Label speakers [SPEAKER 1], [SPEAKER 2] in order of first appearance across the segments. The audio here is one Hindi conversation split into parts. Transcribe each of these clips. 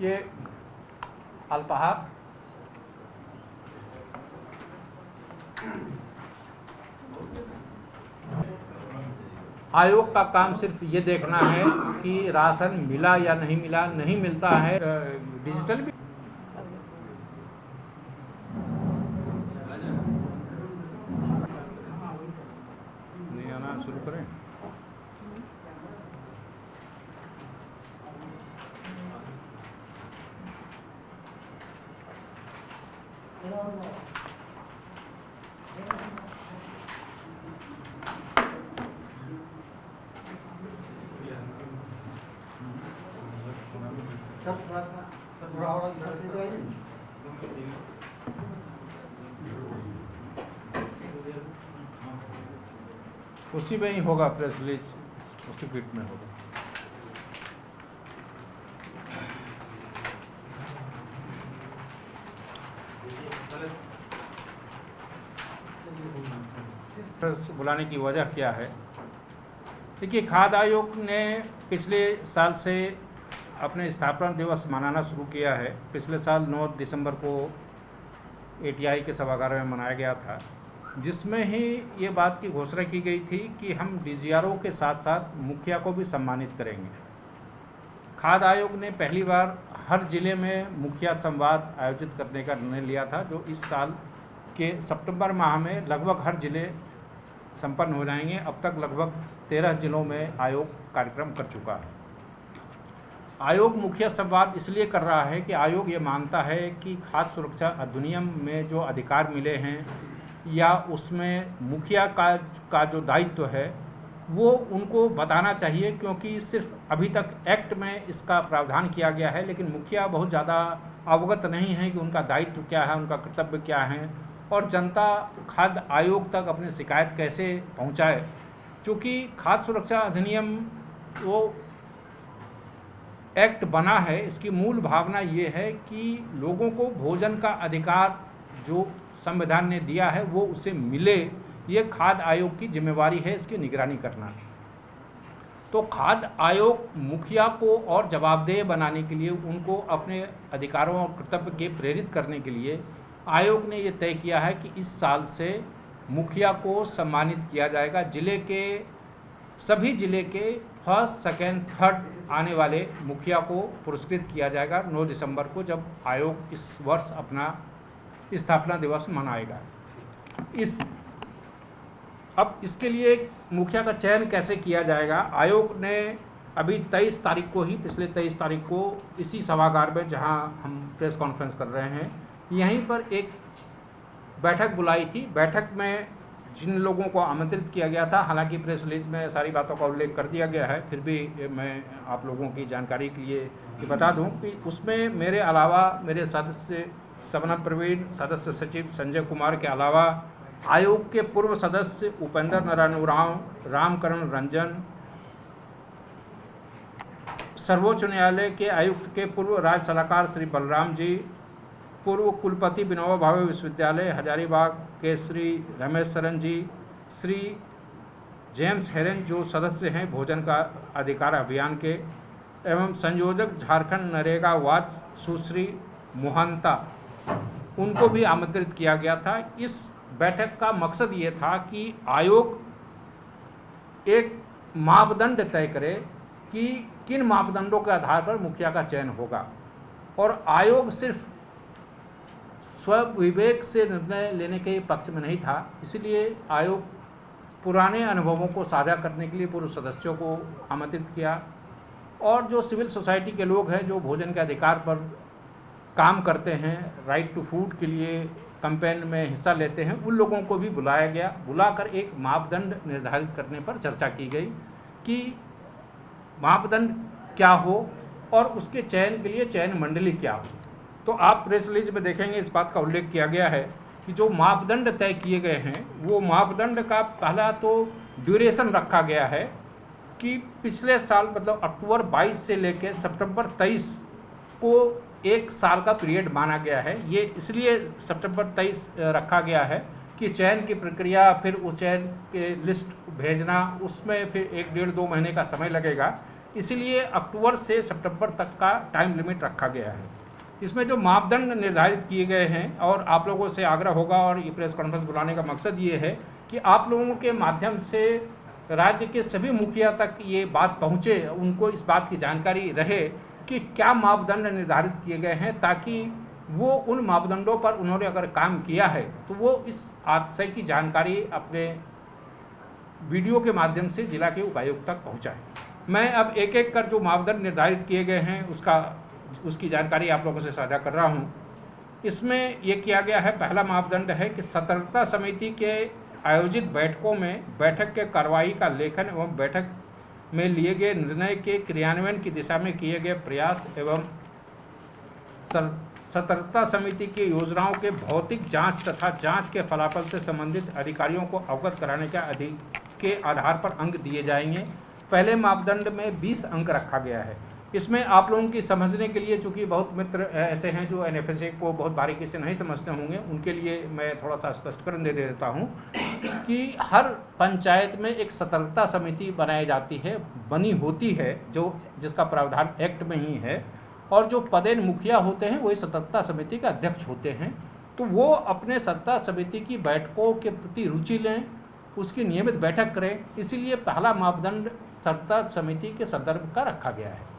[SPEAKER 1] ये अल्पाहार आयोग का काम सिर्फ ये देखना है कि राशन मिला या नहीं मिला, नहीं मिलता है डिजिटल भी नहीं आना शुरू करें। उसी में ही होगा, प्रेस रिलीज उसी फीट में होगा। प्रेस बुलाने की वजह क्या है? देखिए, खाद्य आयोग ने पिछले साल से अपने स्थापना दिवस मनाना शुरू किया है। पिछले साल 9 दिसंबर को ATI के सभागार में मनाया गया था, जिसमें ही ये बात की घोषणा की गई थी कि हम DGRO के साथ साथ मुखिया को भी सम्मानित करेंगे। खाद्य आयोग ने पहली बार हर जिले में मुखिया संवाद आयोजित करने का निर्णय लिया था, जो इस साल के सितंबर माह में लगभग हर जिले संपन्न हो जाएंगे। अब तक लगभग 13 जिलों में आयोग कार्यक्रम कर चुका है। आयोग मुखिया संवाद इसलिए कर रहा है कि आयोग ये मानता है कि खाद्य सुरक्षा अधिनियम में जो अधिकार मिले हैं या उसमें मुखिया का जो दायित्व है वो उनको बताना चाहिए, क्योंकि सिर्फ अभी तक एक्ट में इसका प्रावधान किया गया है, लेकिन मुखिया बहुत ज़्यादा अवगत नहीं है कि उनका दायित्व क्या है, उनका कर्तव्य क्या है, और जनता खाद्य आयोग तक अपनी शिकायत कैसे पहुंचाए। क्योंकि खाद्य सुरक्षा अधिनियम वो एक्ट बना है, इसकी मूल भावना ये है कि लोगों को भोजन का अधिकार जो संविधान ने दिया है वो उसे मिले। ये खाद्य आयोग की जिम्मेवारी है इसकी निगरानी करना। तो खाद्य आयोग मुखिया को और जवाबदेह बनाने के लिए, उनको अपने अधिकारों और कर्तव्य के प्रेरित करने के लिए आयोग ने ये तय किया है कि इस साल से मुखिया को सम्मानित किया जाएगा। सभी जिले के फर्स्ट, सेकेंड, थर्ड आने वाले मुखिया को पुरस्कृत किया जाएगा 9 दिसंबर को, जब आयोग इस वर्ष अपना स्थापना दिवस मनाएगा। अब इसके लिए मुखिया का चयन कैसे किया जाएगा? आयोग ने अभी 23 तारीख को ही, पिछले 23 तारीख को इसी सभागार में जहां हम प्रेस कॉन्फ्रेंस कर रहे हैं, यहीं पर एक बैठक बुलाई थी। बैठक में जिन लोगों को आमंत्रित किया गया था, हालांकि प्रेस रिलीज में सारी बातों का उल्लेख कर दिया गया है, फिर भी मैं आप लोगों की जानकारी के लिए बता दूं कि उसमें मेरे अलावा मेरे सदस्य सबना प्रवीण, सदस्य सचिव संजय कुमार के अलावा आयोग के पूर्व सदस्य उपेंद्र नारायण उरांव, रामकरण रंजन, सर्वोच्च न्यायालय के आयुक्त के पूर्व राज्य सलाहकार श्री बलराम जी, पूर्व कुलपति विनोबा भावे विश्वविद्यालय हजारीबाग के श्री रमेश सरन जी, श्री जेम्स हेरेन जो सदस्य हैं भोजन का अधिकार अभियान के, एवं संयोजक झारखंड नरेगा वाच सुश्री मोहंता, उनको भी आमंत्रित किया गया था। इस बैठक का मकसद ये था कि आयोग एक मापदंड तय करे कि किन मापदंडों के आधार पर मुखिया का चयन होगा, और आयोग सिर्फ स्वविवेक से निर्णय लेने के पक्ष में नहीं था। इसलिए आयोग पुराने अनुभवों को साझा करने के लिए पूर्व सदस्यों को आमंत्रित किया, और जो सिविल सोसाइटी के लोग हैं जो भोजन के अधिकार पर काम करते हैं, राइट टू फूड के लिए कैंपेन में हिस्सा लेते हैं, उन लोगों को भी बुलाया गया। बुलाकर एक मापदंड निर्धारित करने पर चर्चा की गई कि मापदंड क्या हो और उसके चयन के लिए चयन मंडली क्या हो। तो आप प्रेस रिलीज में देखेंगे इस बात का उल्लेख किया गया है कि जो मापदंड तय किए गए हैं, वो मापदंड का पहला तो ड्यूरेशन रखा गया है कि पिछले साल मतलब अक्टूबर 22 से लेकर सितंबर 23 को एक साल का पीरियड माना गया है। ये इसलिए सितंबर 23 रखा गया है कि चयन की प्रक्रिया, फिर उस चयन के लिस्ट भेजना, उसमें फिर 1 डेढ़ 2 महीने का समय लगेगा। इसीलिए अक्टूबर से सितंबर तक का टाइम लिमिट रखा गया है। इसमें जो मापदंड निर्धारित किए गए हैं, और आप लोगों से आग्रह होगा और ये प्रेस कॉन्फ्रेंस बुलाने का मकसद ये है कि आप लोगों के माध्यम से राज्य के सभी मुखिया तक ये बात पहुँचे, उनको इस बात की जानकारी रहे कि क्या मापदंड निर्धारित किए गए हैं, ताकि वो उन मापदंडों पर उन्होंने अगर काम किया है तो वो इस आशय की जानकारी अपने वीडियो के माध्यम से जिला के उपायुक्त तक पहुँचाएँ। मैं अब एक एक कर जो मापदंड निर्धारित किए गए हैं उसकी जानकारी आप लोगों से साझा कर रहा हूँ। इसमें ये किया गया है, पहला मापदंड है कि सतर्कता समिति के आयोजित बैठकों में बैठक के कार्रवाई का लेखन एवं बैठक में लिए गए निर्णय के क्रियान्वयन की दिशा में किए गए प्रयास एवं सतर्कता समिति की योजनाओं के भौतिक जांच तथा जांच के फलाफल से संबंधित अधिकारियों को अवगत कराने के आधार पर अंक दिए जाएंगे। पहले मापदंड में 20 अंक रखा गया है। इसमें आप लोगों की समझने के लिए, चूँकि बहुत मित्र ऐसे हैं जो NFSA को बहुत बारीकी से नहीं समझते होंगे, उनके लिए मैं थोड़ा सा स्पष्टीकरण दे देता हूँ कि हर पंचायत में एक सतर्कता समिति बनाई जाती है, बनी होती है, जिसका प्रावधान एक्ट में ही है, और जो पदेन मुखिया होते हैं वही सतर्कता समिति के अध्यक्ष होते हैं। तो वो अपने सतर्कता समिति की बैठकों के प्रति रुचि लें, उसकी नियमित बैठक करें। इसीलिए पहला मापदंड सतर्कता समिति के संदर्भ का रखा गया है।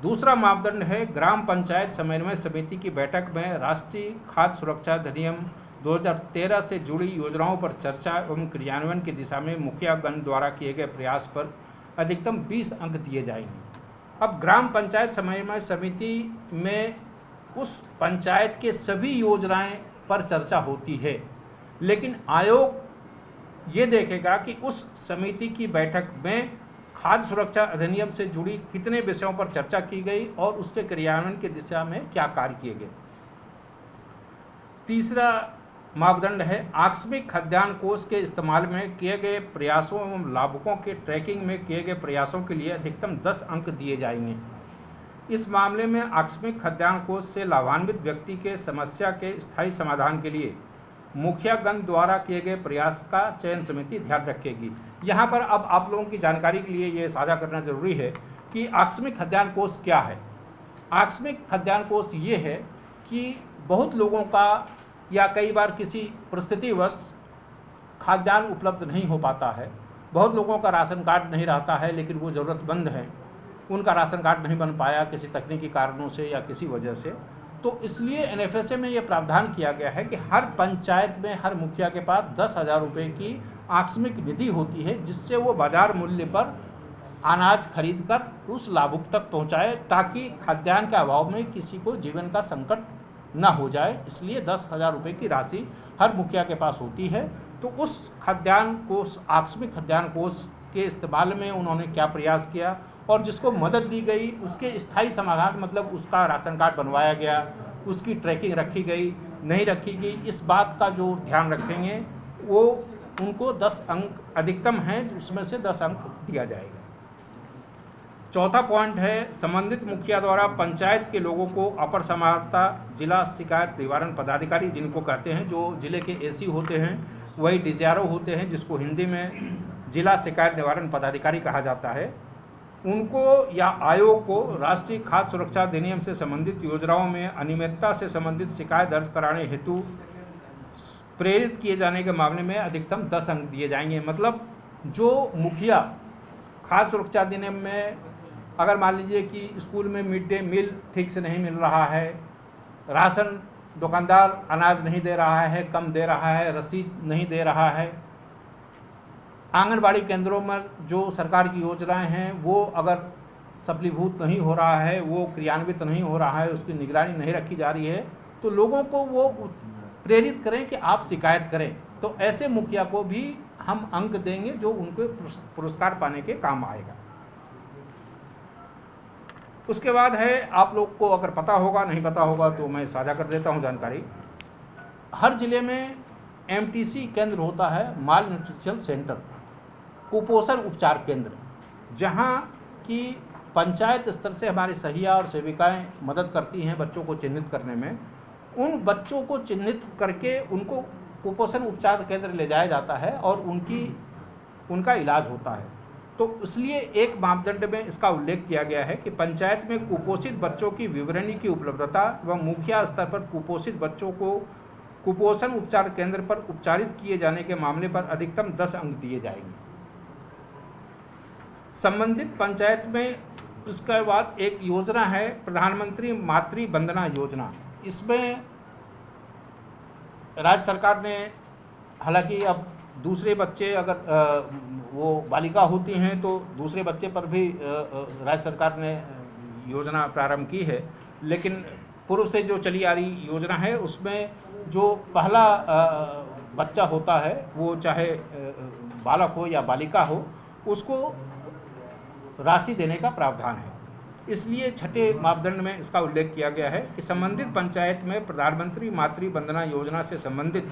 [SPEAKER 1] दूसरा मापदंड है ग्राम पंचायत समन्वय समिति की बैठक में राष्ट्रीय खाद्य सुरक्षा अधिनियम 2013 से जुड़ी योजनाओं पर चर्चा एवं क्रियान्वयन की दिशा में मुखियागण द्वारा किए गए प्रयास पर अधिकतम 20 अंक दिए जाएंगे। अब ग्राम पंचायत समन्वय समिति में उस पंचायत के सभी योजनाएं पर चर्चा होती है, लेकिन आयोग ये देखेगा कि उस समिति की बैठक में खाद्य सुरक्षा अधिनियम से जुड़ी कितने विषयों पर चर्चा की गई और उसके क्रियान्वयन की दिशा में क्या कार्य किए गए। तीसरा मापदंड है आकस्मिक खाद्यान्न कोष के इस्तेमाल में किए गए प्रयासों एवं लाभुकों के ट्रैकिंग में किए गए प्रयासों के लिए अधिकतम 10 अंक दिए जाएंगे। इस मामले में आकस्मिक खाद्यान्न कोष से लाभान्वित व्यक्ति के समस्या के स्थायी समाधान के लिए मुखियागण द्वारा किए गए प्रयास का चयन समिति ध्यान रखेगी। यहाँ पर अब आप लोगों की जानकारी के लिए ये साझा करना जरूरी है कि आकस्मिक खाद्यान्न कोष क्या है। आकस्मिक खाद्यान्न कोष ये है कि बहुत लोगों का या कई बार किसी परिस्थितिवश खाद्यान्न उपलब्ध नहीं हो पाता है, बहुत लोगों का राशन कार्ड नहीं रहता है, लेकिन वो ज़रूरतमंद हैं, उनका राशन कार्ड नहीं बन पाया किसी तकनीकी कारणों से या किसी वजह से। तो इसलिए NFSA में ये प्रावधान किया गया है कि हर पंचायत में हर मुखिया के पास 10,000 रुपये की आकस्मिक निधि होती है, जिससे वो बाजार मूल्य पर अनाज खरीद कर उस लाभुक तक पहुँचाए, ताकि खाद्यान्न के अभाव में किसी को जीवन का संकट न हो जाए। इसलिए 10,000 रुपये की राशि हर मुखिया के पास होती है। तो उस खाद्यान्न कोष, आकस्मिक खाद्यान्न कोष के इस्तेमाल में उन्होंने क्या प्रयास किया और जिसको मदद दी गई उसके स्थायी समाधान, मतलब उसका राशन कार्ड बनवाया गया, उसकी ट्रैकिंग रखी गई नहीं रखी गई, इस बात का जो ध्यान रखेंगे वो उनको 10 अंक अधिकतम हैं, उसमें से 10 अंक दिया जाएगा। चौथा पॉइंट है संबंधित मुखिया द्वारा पंचायत के लोगों को अपर समाहर्ता जिला शिकायत निवारण पदाधिकारी, जिनको कहते हैं, जो जिले के AC होते हैं वही DGRO होते हैं, जिसको हिंदी में जिला शिकायत निवारण पदाधिकारी कहा जाता है, उनको या आयोग को राष्ट्रीय खाद्य सुरक्षा अधिनियम से संबंधित योजनाओं में अनियमितता से संबंधित शिकायत दर्ज कराने हेतु प्रेरित किए जाने के मामले में अधिकतम 10 अंक दिए जाएंगे। मतलब जो मुखिया खाद्य सुरक्षा अधिनियम में, अगर मान लीजिए कि स्कूल में मिड डे मील ठीक से नहीं मिल रहा है, राशन दुकानदार अनाज नहीं दे रहा है, कम दे रहा है, रसीद नहीं दे रहा है, आंगनबाड़ी केंद्रों में जो सरकार की योजनाएं हैं वो अगर सफलीभूत नहीं हो रहा है, वो क्रियान्वित नहीं हो रहा है, उसकी निगरानी नहीं रखी जा रही है, तो लोगों को वो प्रेरित करें कि आप शिकायत करें। तो ऐसे मुखिया को भी हम अंक देंगे जो उनको पुरस्कार पाने के काम आएगा। उसके बाद है, आप लोग को अगर पता होगा, नहीं पता होगा तो मैं साझा कर देता हूं जानकारी। हर जिले में MTC केंद्र होता है, माल न्यूट्रिशन सेंटर, कुपोषण उपचार केंद्र, जहां की पंचायत स्तर से हमारी सहिया और सेविकाएं मदद करती हैं बच्चों को चिन्हित करने में। उन बच्चों को चिन्हित करके उनको कुपोषण उपचार केंद्र ले जाया जाता है और उनका इलाज होता है। तो इसलिए एक मापदंड में इसका उल्लेख किया गया है कि पंचायत में कुपोषित बच्चों की विवरणी की उपलब्धता व मुखिया स्तर पर कुपोषित बच्चों को कुपोषण उपचार केंद्र पर उपचारित किए जाने के मामले पर अधिकतम 10 अंक दिए जाएंगे। संबंधित पंचायत में उसके बाद एक योजना है प्रधानमंत्री मातृ वंदना योजना। इसमें राज्य सरकार ने, हालांकि अब दूसरे बच्चे अगर वो बालिका होती हैं तो दूसरे बच्चे पर भी राज्य सरकार ने योजना प्रारंभ की है, लेकिन पूर्व से जो चली आ रही योजना है उसमें जो पहला बच्चा होता है, वो चाहे बालक हो या बालिका हो, उसको राशि देने का प्रावधान है। इसलिए छठे मापदंड में इसका उल्लेख किया गया है कि संबंधित पंचायत में प्रधानमंत्री मातृ वंदना योजना से संबंधित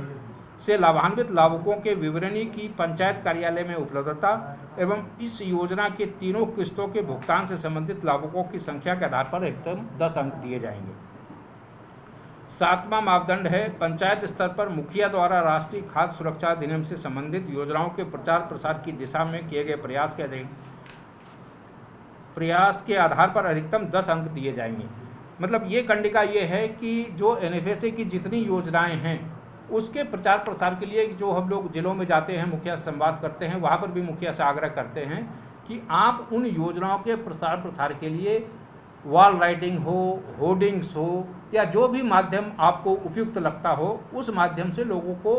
[SPEAKER 1] से लाभान्वित लाभुकों के विवरणी की पंचायत कार्यालय में उपलब्धता एवं इस योजना के तीनों किस्तों के भुगतान से संबंधित लाभुकों की संख्या के आधार पर एकदम 10 अंक दिए जाएंगे। सातवां मापदंड है पंचायत स्तर पर मुखिया द्वारा राष्ट्रीय खाद्य सुरक्षा अधिनियम से संबंधित योजनाओं के प्रचार प्रसार की दिशा में किए गए प्रयास के आधार पर अधिकतम 10 अंक दिए जाएंगे। मतलब ये कंडिका ये है कि जो NFSA की जितनी योजनाएं हैं उसके प्रचार प्रसार के लिए जो हम लोग जिलों में जाते हैं, मुखिया से संवाद करते हैं, वहाँ पर भी मुखिया से आग्रह करते हैं कि आप उन योजनाओं के प्रसार प्रसार के लिए वॉल राइटिंग हो, होर्डिंग्स हो, या जो भी माध्यम आपको उपयुक्त लगता हो, उस माध्यम से लोगों को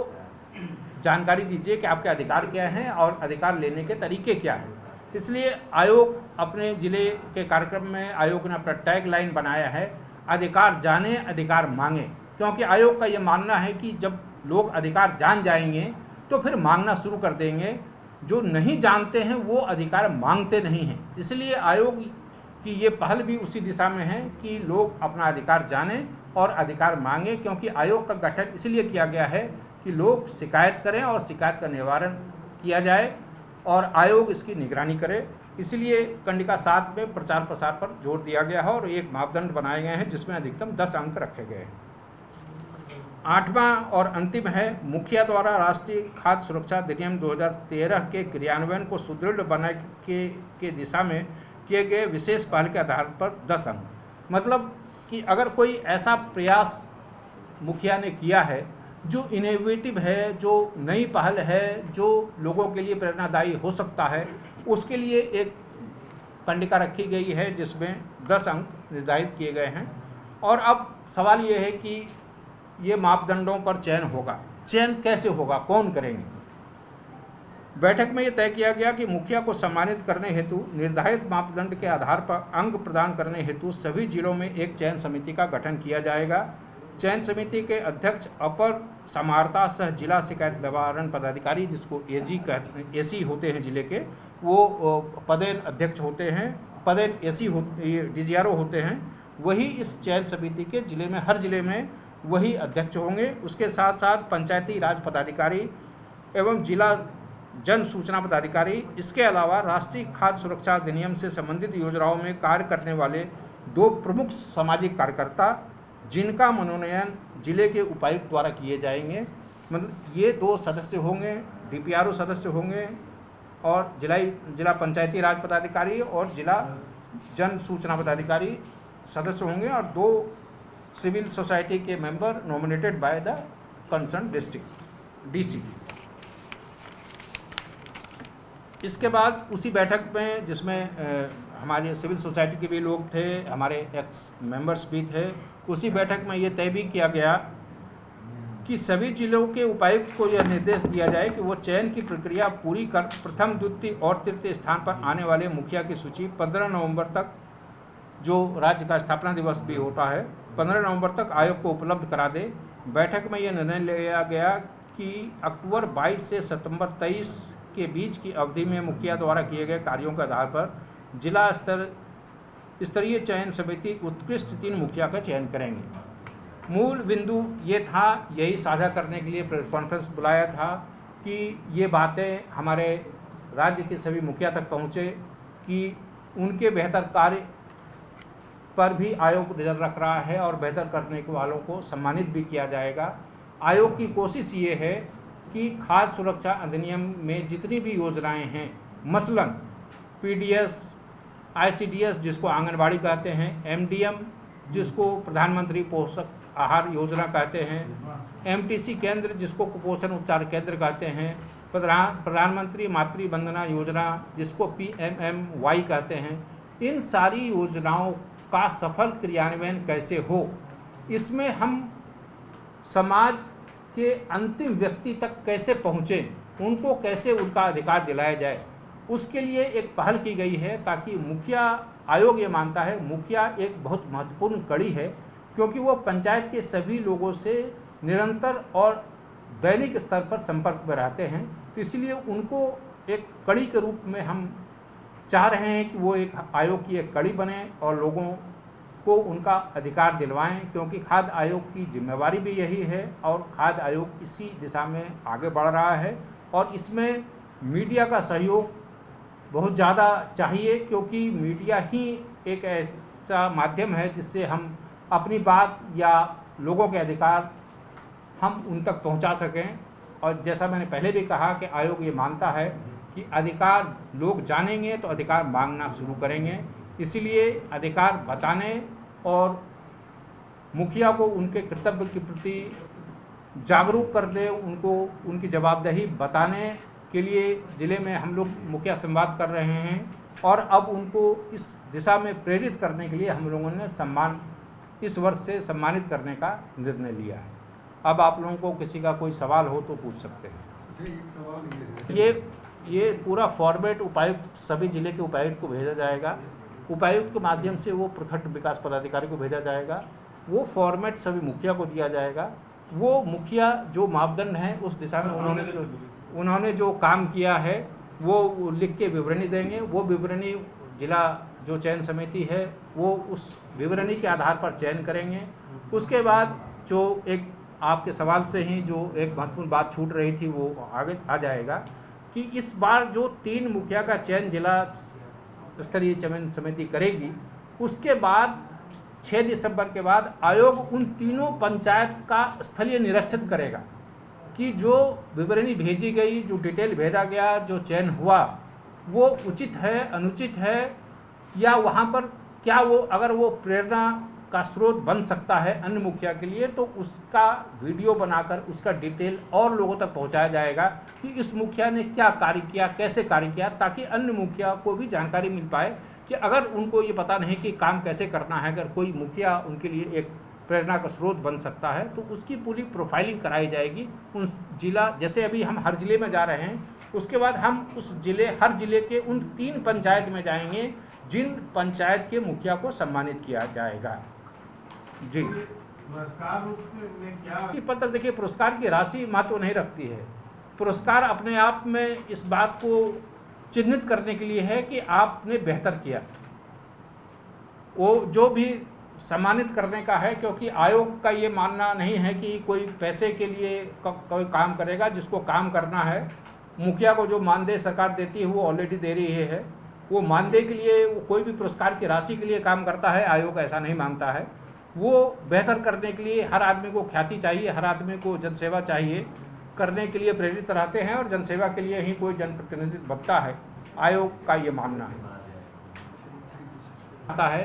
[SPEAKER 1] जानकारी दीजिए कि आपके अधिकार क्या हैं और अधिकार लेने के तरीके क्या हैं। इसलिए आयोग अपने ज़िले के कार्यक्रम में आयोग ने अपना टैग लाइन बनाया है, अधिकार जाने अधिकार मांगे, क्योंकि आयोग का ये मानना है कि जब लोग अधिकार जान जाएंगे तो फिर मांगना शुरू कर देंगे। जो नहीं जानते हैं वो अधिकार मांगते नहीं हैं। इसलिए आयोग की ये पहल भी उसी दिशा में है कि लोग अपना अधिकार जानें और अधिकार मांगें, क्योंकि आयोग का गठन इसलिए किया गया है कि लोग शिकायत करें और शिकायत का निवारण किया जाए और आयोग इसकी निगरानी करे। इसलिए कंडिका 7 में प्रचार प्रसार पर जोर दिया गया है और एक मापदंड बनाए गए हैं जिसमें अधिकतम 10 अंक रखे गए हैं। 8वां और अंतिम है मुखिया द्वारा राष्ट्रीय खाद्य सुरक्षा अधिनियम 2013 के क्रियान्वयन को सुदृढ़ बनाने के दिशा में किए गए विशेष पहल के आधार पर 10 अंक। मतलब कि अगर कोई ऐसा प्रयास मुखिया ने किया है जो इनोवेटिव है, जो नई पहल है, जो लोगों के लिए प्रेरणादायी हो सकता है, उसके लिए एक कंडिका रखी गई है जिसमें 10 अंक निर्धारित किए गए हैं। और अब सवाल ये है कि ये मापदंडों पर चयन होगा, चयन कैसे होगा, कौन करेंगे। बैठक में ये तय किया गया कि मुखिया को सम्मानित करने हेतु निर्धारित मापदंड के आधार पर अंक प्रदान करने हेतु सभी जिलों में एक चयन समिति का गठन किया जाएगा। चयन समिति के अध्यक्ष अपर समाहर्ता सह जिला शिकायत निवारण पदाधिकारी, जिसको एसी होते हैं जिले के, वो पदेन अध्यक्ष होते हैं, पदेन एसी DGRO होते हैं, वही इस चयन समिति के जिले में, हर जिले में वही अध्यक्ष होंगे। उसके साथ साथ पंचायती राज पदाधिकारी एवं जिला जन सूचना पदाधिकारी, इसके अलावा राष्ट्रीय खाद्य सुरक्षा अधिनियम से संबंधित योजनाओं में कार्य करने वाले 2 प्रमुख सामाजिक कार्यकर्ता, जिनका मनोनयन जिले के उपायुक्त द्वारा किए जाएंगे। मतलब ये 2 सदस्य होंगे, DPRO सदस्य होंगे और जिला पंचायती राज पदाधिकारी और जिला जन सूचना पदाधिकारी सदस्य होंगे और 2 सिविल सोसाइटी के member nominated by the concern district DC। इसके बाद उसी बैठक में, जिसमें हमारे सिविल सोसाइटी के भी लोग थे, हमारे एक्स मेंबर्स भी थे, उसी बैठक में ये तय भी किया गया कि सभी जिलों के उपायुक्त को यह निर्देश दिया जाए कि वो चयन की प्रक्रिया पूरी कर प्रथम, द्वितीय और तृतीय स्थान पर आने वाले मुखिया की सूची 15 नवंबर तक, जो राज्य का स्थापना दिवस भी होता है, 15 नवंबर तक आयोग को उपलब्ध करा दे। बैठक में यह निर्णय लिया गया कि अक्टूबर 22 से सितंबर 23 के बीच की अवधि में मुखिया द्वारा किए गए कार्यों के आधार पर जिला स्तरीय चयन समिति उत्कृष्ट 3 मुखिया का चयन करेंगे। मूल बिंदु ये था, यही साझा करने के लिए प्रेस कॉन्फ्रेंस बुलाया था कि ये बातें हमारे राज्य के सभी मुखिया तक पहुँचे कि उनके बेहतर कार्य पर भी आयोग नज़र रख रहा है और बेहतर करने वालों को सम्मानित भी किया जाएगा। आयोग की कोशिश ये है कि खाद्य सुरक्षा अधिनियम में जितनी भी योजनाएं हैं, मसलन PDS, ICDS जिसको आंगनबाड़ी कहते हैं, MDM जिसको प्रधानमंत्री पोषक आहार योजना कहते हैं, MTC केंद्र जिसको कुपोषण उपचार केंद्र कहते हैं, प्रधानमंत्री मातृ वंदना योजना जिसको PMMY कहते हैं। इन सारी योजनाओं का सफल क्रियान्वयन कैसे हो, इसमें हम समाज के अंतिम व्यक्ति तक कैसे पहुँचें, उनको कैसे उनका अधिकार दिलाया जाए, उसके लिए एक पहल की गई है। ताकि मुखिया आयोग ये मानता है मुखिया एक बहुत महत्वपूर्ण कड़ी है, क्योंकि वो पंचायत के सभी लोगों से निरंतर और दैनिक स्तर पर संपर्क में रहते हैं। तो इसलिए उनको एक कड़ी के रूप में हम चाह रहे हैं कि वो एक आयोग की एक कड़ी बने और लोगों को उनका अधिकार दिलवाएं, क्योंकि खाद्य आयोग की जिम्मेवारी भी यही है और खाद्य आयोग इसी दिशा में आगे बढ़ रहा है। और इसमें मीडिया का सहयोग बहुत ज़्यादा चाहिए, क्योंकि मीडिया ही एक ऐसा माध्यम है जिससे हम अपनी बात या लोगों के अधिकार हम उन तक पहुंचा सकें। और जैसा मैंने पहले भी कहा कि आयोग ये मानता है कि अधिकार लोग जानेंगे तो अधिकार मांगना शुरू करेंगे। इसीलिए अधिकार बताने और मुखिया को उनके कर्तव्य के प्रति जागरूक करने, उनको उनकी जवाबदेही बताने के लिए ज़िले में हम लोग मुखिया संवाद कर रहे हैं। और अब उनको इस दिशा में प्रेरित करने के लिए हम लोगों ने इस वर्ष से सम्मानित करने का निर्णय लिया है। अब आप लोगों को किसी का कोई सवाल हो तो पूछ सकते हैं।
[SPEAKER 2] एक सवाल
[SPEAKER 1] ये पूरा फॉर्मेट उपायुक्त, सभी जिले के उपायुक्त को भेजा जाएगा। उपायुक्त के माध्यम से वो प्रखंड विकास पदाधिकारी को भेजा जाएगा। वो फॉर्मेट सभी मुखिया को दिया जाएगा। वो मुखिया जो मापदंड हैं उस दिशा में उन्होंने जो काम किया है वो लिख के विवरणी देंगे। वो विवरणी जिला जो चयन समिति है वो उस विवरणी के आधार पर चयन करेंगे। उसके बाद जो एक आपके सवाल से ही जो एक महत्वपूर्ण बात छूट रही थी वो आगे आ जाएगा कि इस बार जो 3 मुखिया का चयन जिला स्तरीय चयन समिति करेगी, उसके बाद 6 दिसंबर के बाद आयोग उन तीनों पंचायत का स्थलीय निरीक्षण करेगा कि जो विवरणी भेजी गई, जो डिटेल भेजा गया, जो चयन हुआ वो उचित है, अनुचित है, या वहाँ पर क्या वो अगर वो प्रेरणा का स्रोत बन सकता है अन्य मुखिया के लिए, तो उसका वीडियो बनाकर उसका डिटेल और लोगों तक पहुंचाया जाएगा कि इस मुखिया ने क्या कार्य किया, कैसे कार्य किया, ताकि अन्य मुखिया को भी जानकारी मिल पाए कि अगर उनको ये पता नहीं कि काम कैसे करना है, अगर कोई मुखिया उनके लिए एक प्रेरणा का स्रोत बन सकता है तो उसकी पूरी प्रोफाइलिंग कराई जाएगी। उन जिला जैसे अभी हम हर जिले में जा रहे हैं, उसके बाद हम उस हर जिले के उन 3 पंचायत में जाएंगे जिन पंचायत के मुखिया को सम्मानित किया जाएगा। जी,
[SPEAKER 2] पुरस्कार रूप में क्या
[SPEAKER 1] पत्र देखिए, पुरस्कार की राशि महत्व नहीं रखती है। पुरस्कार अपने आप में इस बात को चिन्हित करने के लिए है कि आपने बेहतर किया, वो जो भी सम्मानित करने का है। क्योंकि आयोग का ये मानना नहीं है कि कोई पैसे के लिए कोई काम करेगा। जिसको काम करना है, मुखिया को जो मानदेय सरकार देती है वो ऑलरेडी दे रही है। वो मानदेय के लिए कोई भी पुरस्कार की राशि के लिए काम करता है, आयोग ऐसा नहीं मानता है। वो बेहतर करने के लिए हर आदमी को ख्याति चाहिए, हर आदमी को जनसेवा चाहिए, करने के लिए प्रेरित रहते हैं और जनसेवा के लिए ही कोई जनप्रतिनिधि बनता है। आयोग का ये मानना है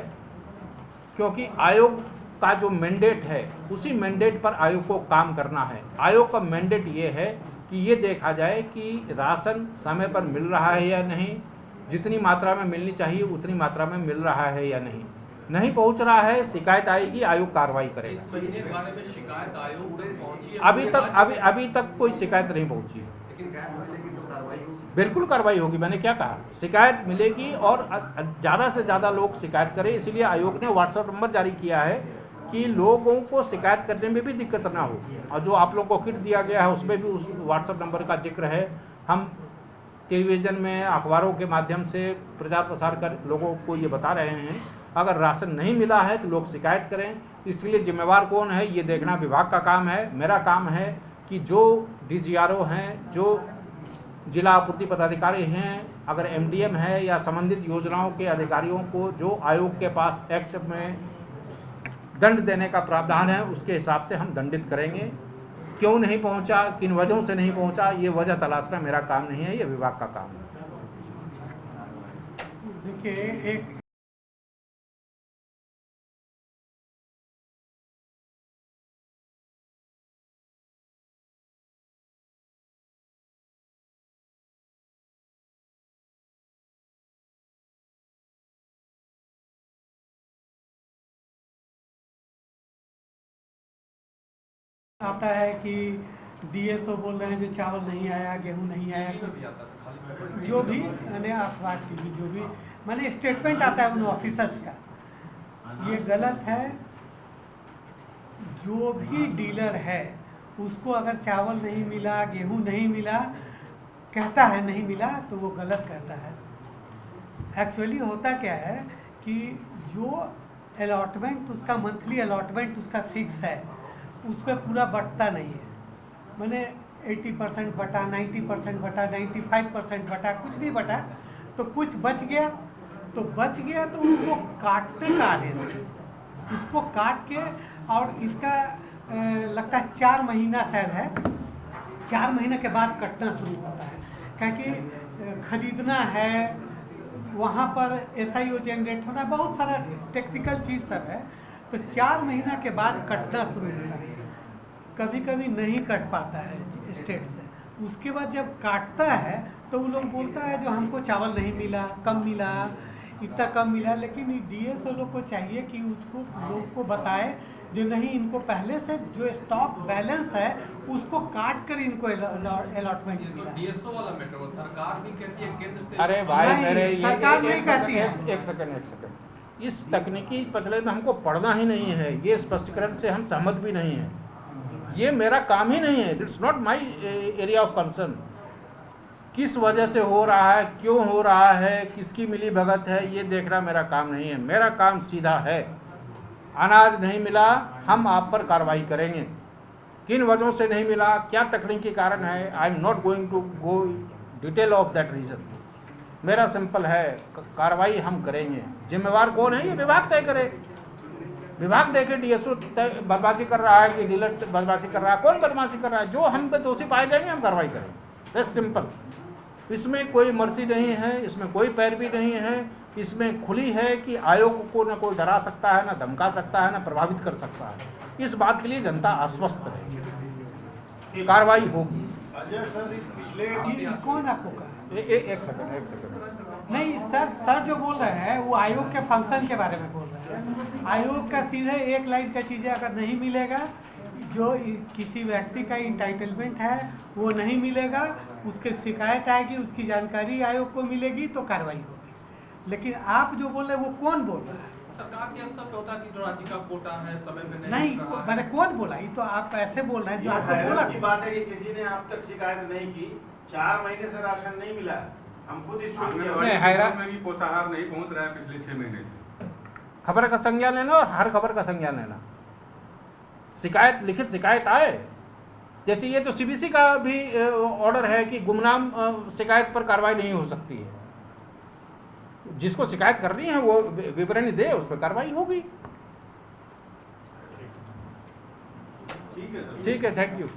[SPEAKER 1] क्योंकि आयोग का जो मैंडेट है उसी मैंडेट पर आयोग को काम करना है। आयोग का मैंडेट ये है कि ये देखा जाए कि राशन समय पर मिल रहा है या नहीं, जितनी मात्रा में मिलनी चाहिए उतनी मात्रा में मिल रहा है या नहीं पहुंच रहा है, शिकायत आएगी, आयोग कार्रवाई करेगा।
[SPEAKER 3] इस महीने के बारे में शिकायत आयोग तक पहुंची है?
[SPEAKER 1] अभी तक कोई शिकायत नहीं पहुंची। बिल्कुल कार्रवाई होगी। मैंने क्या कहा, शिकायत मिलेगी और ज़्यादा से ज़्यादा लोग शिकायत करें। इसलिए आयोग ने व्हाट्सएप नंबर जारी किया है कि लोगों को शिकायत करने में भी दिक्कत ना हो। और जो आप लोगों को किट दिया गया है उसमें भी उस व्हाट्सएप नंबर का जिक्र है। हम टेलीविज़न में, अखबारों के माध्यम से प्रचार प्रसार कर लोगों को ये बता रहे हैं अगर राशन नहीं मिला है तो लोग शिकायत करें। इसके लिए जिम्मेवार कौन है ये देखना विभाग का काम है। मेरा काम है कि जो DGRO हैं, जो जिला आपूर्ति पदाधिकारी हैं, अगर MDM है या संबंधित योजनाओं के अधिकारियों को जो आयोग के पास एक्ट में दंड देने का प्रावधान है उसके हिसाब से हम दंडित करेंगे। क्यों नहीं पहुंचा, किन वजहों से नहीं पहुंचा, ये वजह तलाशना मेरा काम नहीं है, ये विभाग का काम है।
[SPEAKER 4] देखिए, एक आता है कि डीएसओ बोल रहे हैं जो चावल नहीं आया, गेहूं नहीं आया,
[SPEAKER 3] में भी आता था खाली
[SPEAKER 4] जो भी मैंने अखबार की भी जो भी मैंने स्टेटमेंट आता है उन ऑफिसर्स का, ये गलत है। जो भी डीलर है उसको अगर चावल नहीं मिला, गेहूं नहीं मिला, कहता है नहीं मिला, तो वो गलत कहता है। एक्चुअली होता क्या है कि जो अलॉटमेंट उसका मंथली अलॉटमेंट उसका फिक्स है, उस पर पूरा बटता नहीं है। मैंने 80% बटा, 90% बटा, 95% बटा, कुछ भी बटा, तो कुछ बच गया तो उसको काटने का आदेश है, उसको काट के, और इसका लगता है 4 महीना शायद है, 4 महीने के बाद कटना शुरू होता है, क्योंकि खरीदना है, वहाँ पर SIO जनरेट होना, बहुत सारा टेक्निकल चीज़ सब है, तो 4 महीना के बाद कटना शुरू होता है। कभी कभी नहीं कट पाता है स्टेट से, उसके बाद जब काटता है तो वो लोग बोलता है जो हमको चावल नहीं मिला, कम मिला, इतना कम मिला। लेकिन डीएसओ लोग को चाहिए कि उसको लोग को बताए जो नहीं, इनको पहले से जो स्टॉक बैलेंस है उसको काट कर इनको अलॉटमेंट मिला।
[SPEAKER 3] डीएसओ वाला मैटर वो सरकार भी कहती है, केंद्र से
[SPEAKER 1] अरे भाई
[SPEAKER 4] नहीं,
[SPEAKER 1] मेरे
[SPEAKER 4] सरकार नहीं कहती है।
[SPEAKER 1] एक सेकंड, इस तकनीकी पचड़े में हमको पढ़ना ही नहीं है, ये स्पष्टीकरण से हम सहमत भी नहीं हैं, ये मेरा काम ही नहीं है, it's not my area of concern. किस वजह से हो रहा है, क्यों हो रहा है, किसकी मिली भगत है, ये देखना मेरा काम नहीं है। मेरा काम सीधा है, अनाज नहीं मिला, हम आप पर कार्रवाई करेंगे। किन वजहों से नहीं मिला, क्या तकनीकी कारण है, I am not going to go detail of that reason. मेरा सिंपल है, कार्रवाई हम करेंगे। जिम्मेवार कौन है, ये विभाग तय करे। विभाग देखे डीएसओ बदमाशी कर रहा है कि डीलर बदमाशी कर रहा है, कौन बदमाशी कर रहा है, जो हम पे दोषी पाए जाएंगे हम कार्रवाई करेंगे। That's simple. इसमें कोई मर्जी नहीं है, इसमें कोई पैरवी नहीं है, इसमें खुली है कि आयोग को न कोई डरा सकता है, न धमका सकता है, न प्रभावित कर सकता है। इस बात के लिए जनता आश्वस्त रहेगी, कार्रवाई होगी।
[SPEAKER 2] अजय सर, पिछले
[SPEAKER 4] कौन आपको कहा?
[SPEAKER 1] एक सेकंड
[SPEAKER 4] नहीं सर जो बोल रहे हैं वो आयोग के फंक्शन के बारे में बोल रहे हैं। आयोग का सीधे एक लाइन का चीज़ें अगर नहीं मिलेगा, जो किसी व्यक्ति का इंटाइटलमेंट है वो नहीं मिलेगा, उसके शिकायत आएगी, उसकी जानकारी आयोग को मिलेगी तो कार्रवाई होगी। लेकिन आप जो बोल रहे हैं वो कौन बोल रहा है?
[SPEAKER 3] सरकार के स्तर पे होता है कि जो राज्य का कोटा है समय में
[SPEAKER 4] नहीं,
[SPEAKER 3] मिल रहा है।
[SPEAKER 4] मैंने कौन बोला? ये तो आप ऐसे बोल रहे हैं जो
[SPEAKER 2] ये
[SPEAKER 4] आपको बोला।
[SPEAKER 2] हैरानी की बात है कि किसी ने अब तक शिकायत नहीं की, 4 महीने से राशन नहीं मिला। हम खुद
[SPEAKER 1] नहीं, हैरान-
[SPEAKER 5] में भी पोषाहार नहीं पहुंच रहा है पिछले 6 महीने से।
[SPEAKER 1] खबर का संज्ञान लेना और हर खबर का संज्ञान लेना। शिकायत, लिखित शिकायत आए, जैसे ये तो सीबीसी का भी ऑर्डर है कि गुमनाम शिकायत पर कार्रवाई नहीं हो सकती है। जिसको शिकायत करनी है वो विवरणी दे, उस पर कार्रवाई होगी।
[SPEAKER 2] ठीक है सर।
[SPEAKER 1] ठीक है, थैंक यू।